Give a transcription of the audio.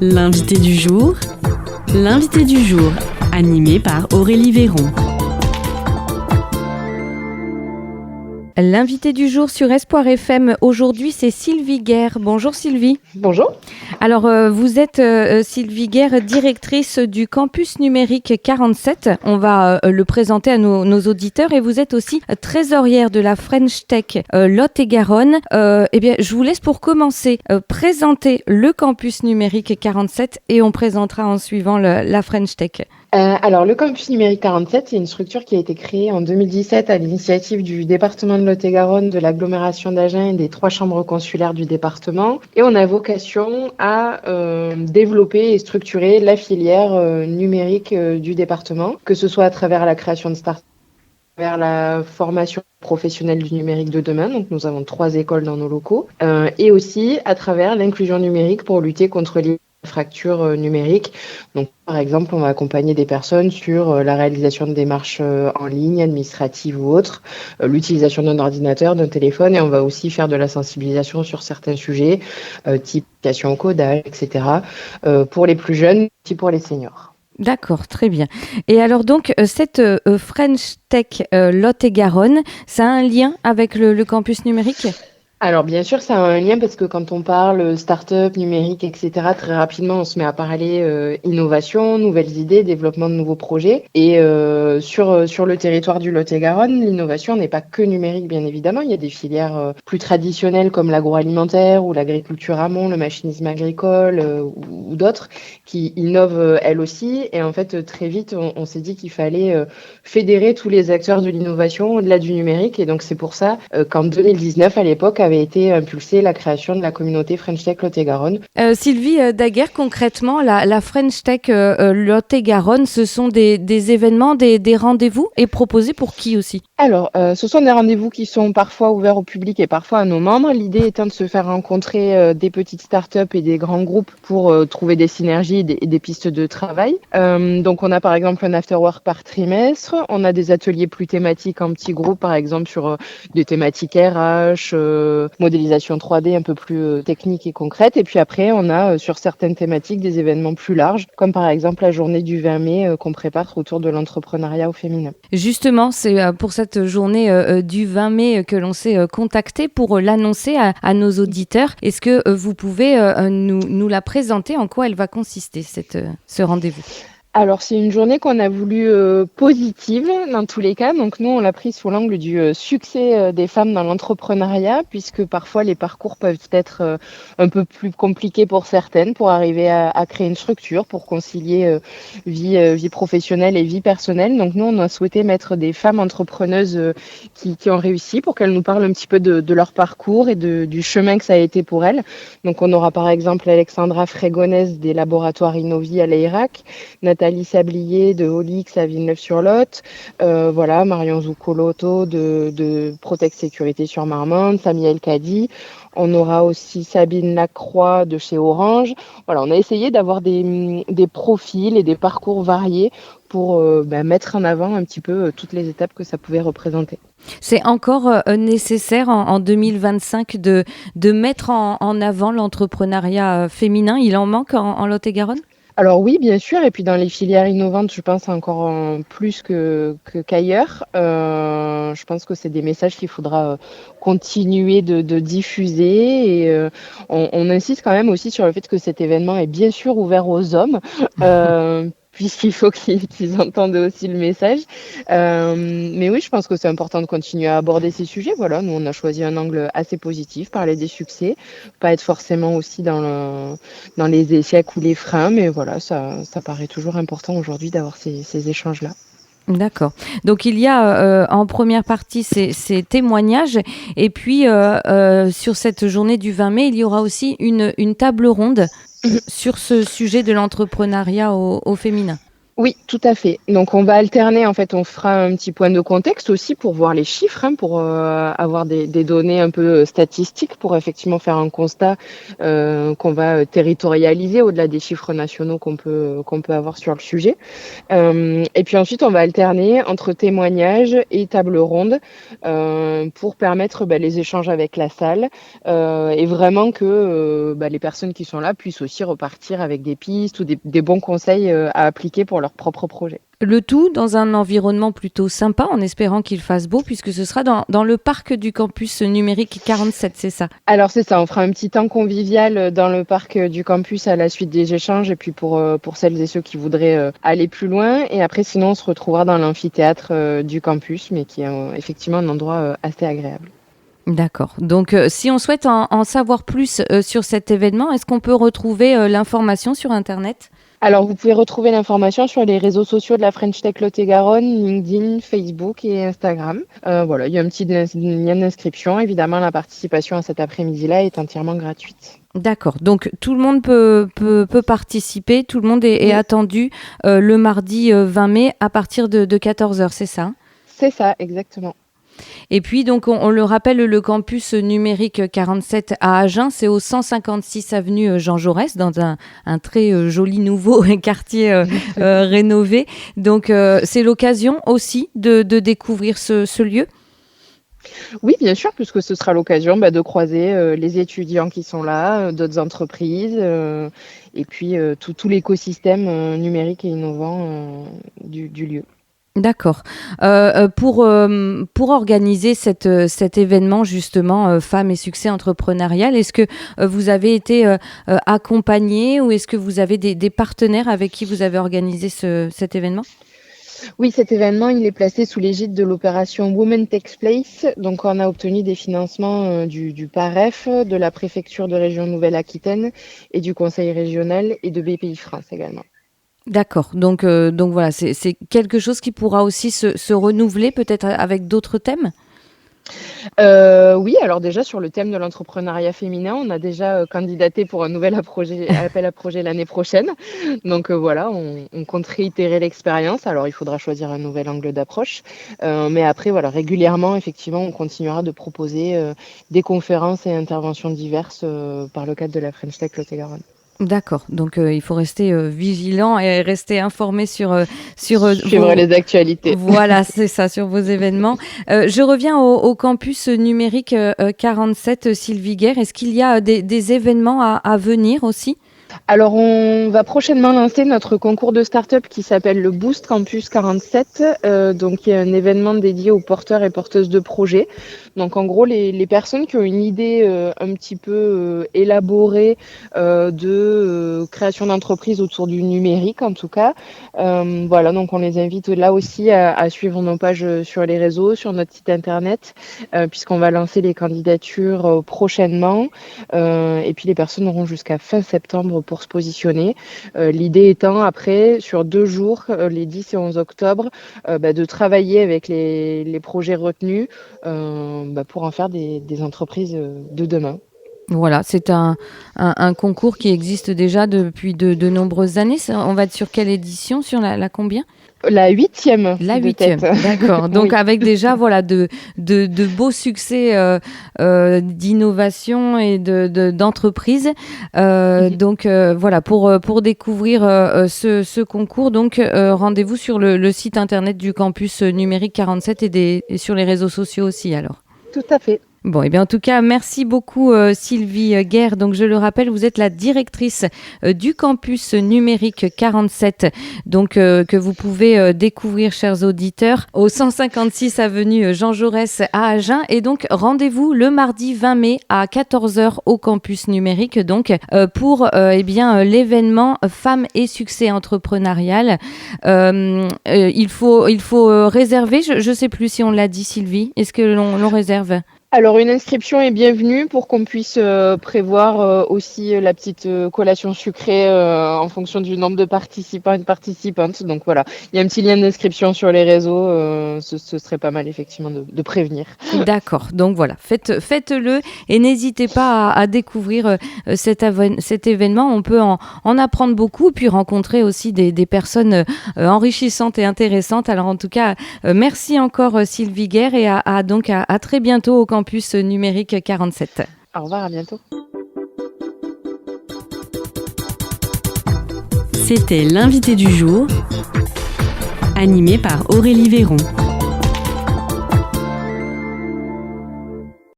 L'invité du jour, animé par Aurélie Véron. L'invité du jour sur Espoir FM, aujourd'hui, c'est Sylvie Guerre. Bonjour Sylvie. Bonjour. Alors, vous êtes Sylvie Guerre, directrice du campus numérique 47. On va le présenter à nos auditeurs. Et vous êtes aussi trésorière de la French Tech Lot-et-Garonne. Eh bien, je vous laisse pour commencer présenter le campus numérique 47 et on présentera en suivant la French Tech. Alors, le campus numérique 47, c'est une structure qui a été créée en 2017 à l'initiative du département de Lot-et-Garonne, de l'agglomération d'Agen et des 3 chambres consulaires du département. Et on a vocation à développer et structurer la filière numérique du département, que ce soit à travers la création de start-up, vers la formation professionnelle du numérique de demain. Donc, nous avons 3 écoles dans nos locaux. Et aussi à travers l'inclusion numérique pour lutter contre les fractures numériques. Donc, par exemple, on va accompagner des personnes sur la réalisation de démarches en ligne, administratives ou autres, l'utilisation d'un ordinateur, d'un téléphone, et on va aussi faire de la sensibilisation sur certains sujets, type application au codage, etc., pour les plus jeunes, aussi pour les seniors. D'accord, très bien. Et alors donc, cette French Tech Lot-et-Garonne, ça a un lien avec le campus numérique ? Alors, bien sûr, ça a un lien parce que quand on parle start-up, numérique, etc., très rapidement, on se met à parler innovation, nouvelles idées, développement de nouveaux projets. Et sur le territoire du Lot-et-Garonne, l'innovation n'est pas que numérique, bien évidemment. Il y a des filières plus traditionnelles comme l'agroalimentaire ou l'agriculture amont, le machinisme agricole ou d'autres qui innovent elles aussi. Et en fait, très vite, on s'est dit qu'il fallait fédérer tous les acteurs de l'innovation au-delà du numérique. Et donc, c'est pour ça qu'en 2019, à l'époque, avait été impulsée la création de la communauté French Tech Lot-et-Garonne. Sylvie Daguerre, concrètement, la French Tech Lot-et-Garonne, ce sont des événements, des rendez-vous et proposés pour qui aussi ? Alors, ce sont des rendez-vous qui sont parfois ouverts au public et parfois à nos membres. L'idée étant de se faire rencontrer des petites startups et des grands groupes pour trouver des synergies et des pistes de travail. Donc, on a par exemple un after-work par trimestre. On a des ateliers plus thématiques en petits groupes, par exemple sur des thématiques RH, modélisation 3D un peu plus technique et concrète. Et puis après, on a sur certaines thématiques des événements plus larges, comme par exemple la journée du 20 mai qu'on prépare autour de l'entrepreneuriat au féminin. Justement, c'est pour cette journée du 20 mai que l'on s'est contacté pour l'annoncer à nos auditeurs. Est-ce que vous pouvez nous la présenter, en quoi elle va consister, ce rendez-vous ? Alors, c'est une journée qu'on a voulu positive dans tous les cas. Donc, nous, on l'a pris sous l'angle du succès des femmes dans l'entrepreneuriat, puisque parfois les parcours peuvent être un peu plus compliqués pour certaines, pour arriver à créer une structure, pour concilier vie professionnelle et vie personnelle. Donc, nous, on a souhaité mettre des femmes entrepreneuses qui ont réussi pour qu'elles nous parlent un petit peu de leur parcours et du chemin que ça a été pour elles. Donc, on aura par exemple Alexandra Frégonès des laboratoires Innovi à l'Airac, Nathalie Sablier de Olix à Villeneuve-sur-Lot, Marion Zuccoloto de Protect Sécurité sur Marmande, Samia El Kadi. On aura aussi Sabine Lacroix de chez Orange. Voilà, on a essayé d'avoir des profils et des parcours variés pour mettre en avant un petit peu toutes les étapes que ça pouvait représenter. C'est encore nécessaire en 2025 de mettre en avant l'entrepreneuriat féminin. Il en manque en Lot-et-Garonne ? Alors oui, bien sûr, et puis dans les filières innovantes, je pense encore plus qu'ailleurs. Je pense que c'est des messages qu'il faudra continuer de diffuser et on insiste quand même aussi sur le fait que cet événement est bien sûr ouvert aux hommes. Puisqu'il faut qu'ils entendent aussi le message. Mais oui, je pense que c'est important de continuer à aborder ces sujets. Voilà, nous, on a choisi un angle assez positif, parler des succès, pas être forcément aussi dans les échecs ou les freins, mais voilà, ça paraît toujours important aujourd'hui d'avoir ces échanges-là. D'accord. Donc, il y a en première partie ces témoignages et puis sur cette journée du 20 mai, il y aura aussi une table ronde sur ce sujet de l'entrepreneuriat au féminin. Oui, tout à fait. Donc on va alterner, en fait, on fera un petit point de contexte aussi pour voir les chiffres, hein, pour avoir des données un peu statistiques, pour effectivement faire un constat qu'on va territorialiser au-delà des chiffres nationaux qu'on peut avoir sur le sujet. Et puis ensuite, on va alterner entre témoignages et table ronde pour permettre les échanges avec la salle et vraiment que les personnes qui sont là puissent aussi repartir avec des pistes ou des bons conseils à appliquer pour leur propre projet. Le tout dans un environnement plutôt sympa, en espérant qu'il fasse beau, puisque ce sera dans le parc du campus numérique 47, c'est ça? Alors c'est ça, on fera un petit temps convivial dans le parc du campus à la suite des échanges et puis pour celles et ceux qui voudraient aller plus loin. Et après sinon on se retrouvera dans l'amphithéâtre du campus, mais qui est effectivement un endroit assez agréable. D'accord. Donc, si on souhaite en savoir plus sur cet événement, est-ce qu'on peut retrouver l'information sur Internet? Alors, vous pouvez retrouver l'information sur les réseaux sociaux de la French Tech Lot-et-Garonne, LinkedIn, Facebook et Instagram. Voilà, il y a un petit lien d'inscription. Évidemment, la participation à cet après-midi-là est entièrement gratuite. D'accord. Donc, tout le monde peut participer. Tout le monde est Oui. attendu le mardi 20 mai à partir de 14 heures, c'est ça? C'est ça, exactement. Et puis, donc, on le rappelle, le campus numérique 47 à Agen, c'est au 156 avenue Jean Jaurès, dans un très joli nouveau quartier rénové. Donc, c'est l'occasion aussi de découvrir ce lieu. Oui, bien sûr, puisque ce sera l'occasion de croiser les étudiants qui sont là, d'autres entreprises, et puis tout l'écosystème numérique et innovant du lieu. D'accord. Pour organiser cet événement, justement, Femmes et succès entrepreneurial, est-ce que vous avez été accompagné ou est-ce que vous avez des partenaires avec qui vous avez organisé cet événement? Oui, cet événement, il est placé sous l'égide de l'opération Women Takes Place. Donc, on a obtenu des financements du PAREF, de la préfecture de région Nouvelle-Aquitaine et du conseil régional et de BPI France également. D'accord. Donc voilà, c'est quelque chose qui pourra aussi se renouveler peut-être avec d'autres thèmes? Oui, alors déjà sur le thème de l'entrepreneuriat féminin, on a déjà candidaté pour un nouvel appel à projet l'année prochaine. Donc voilà, on compte réitérer l'expérience. Alors il faudra choisir un nouvel angle d'approche. Mais après, voilà, régulièrement, effectivement, on continuera de proposer des conférences et interventions diverses par le cadre de la French Tech Lot-et-Garonne. D'accord. Donc il faut rester vigilant et rester informé sur Suivre les actualités. Voilà, c'est ça, sur vos événements. Je reviens au campus numérique 47, Sylvie Guerre. Est-ce qu'il y a des événements à venir aussi? Alors, on va prochainement lancer notre concours de start-up qui s'appelle le Boost Campus 47. Donc, il y a un événement dédié aux porteurs et porteuses de projets. Donc, en gros, les personnes qui ont une idée un petit peu élaborée de création d'entreprise autour du numérique, en tout cas. Voilà, donc on les invite là aussi à suivre nos pages sur les réseaux, sur notre site internet, puisqu'on va lancer les candidatures prochainement. Et puis, les personnes auront jusqu'à fin septembre pour se positionner. L'idée étant après, sur 2 jours, les 10 et 11 octobre, de travailler avec les projets retenus pour en faire des entreprises de demain. Voilà, c'est un concours qui existe déjà depuis de nombreuses années. On va être sur quelle édition? Sur la combien? La 8e. La de 8e, tête. d'accord. Donc Oui. avec déjà voilà de beaux succès d'innovation et d'entreprise. Donc voilà pour découvrir ce concours. Donc rendez-vous sur le site internet du campus numérique 47 et sur les réseaux sociaux aussi alors. Tout à fait. Bon, et bien en tout cas, merci beaucoup Sylvie Guerre. Donc je le rappelle, vous êtes la directrice du campus numérique 47, donc que vous pouvez découvrir, chers auditeurs, au 156 avenue Jean Jaurès à Agen. Et donc rendez-vous le mardi 20 mai à 14 heures au campus numérique, donc pour l'événement Femmes et succès entrepreneurial. Il faut réserver. Je sais plus si on l'a dit, Sylvie. Est-ce que l'on réserve? Alors une inscription est bienvenue pour qu'on puisse prévoir aussi la petite collation sucrée en fonction du nombre de participants et de participantes. Donc voilà, il y a un petit lien d'inscription sur les réseaux, ce serait pas mal effectivement de prévenir. D'accord, donc voilà, faites-le et n'hésitez pas à découvrir cet événement. On peut en apprendre beaucoup, puis rencontrer aussi des personnes enrichissantes et intéressantes. Alors en tout cas, merci encore Sylvie Guerre et donc à très bientôt au campus numérique 47. Au revoir, à bientôt. C'était l'invité du jour, animé par Aurélie Véron.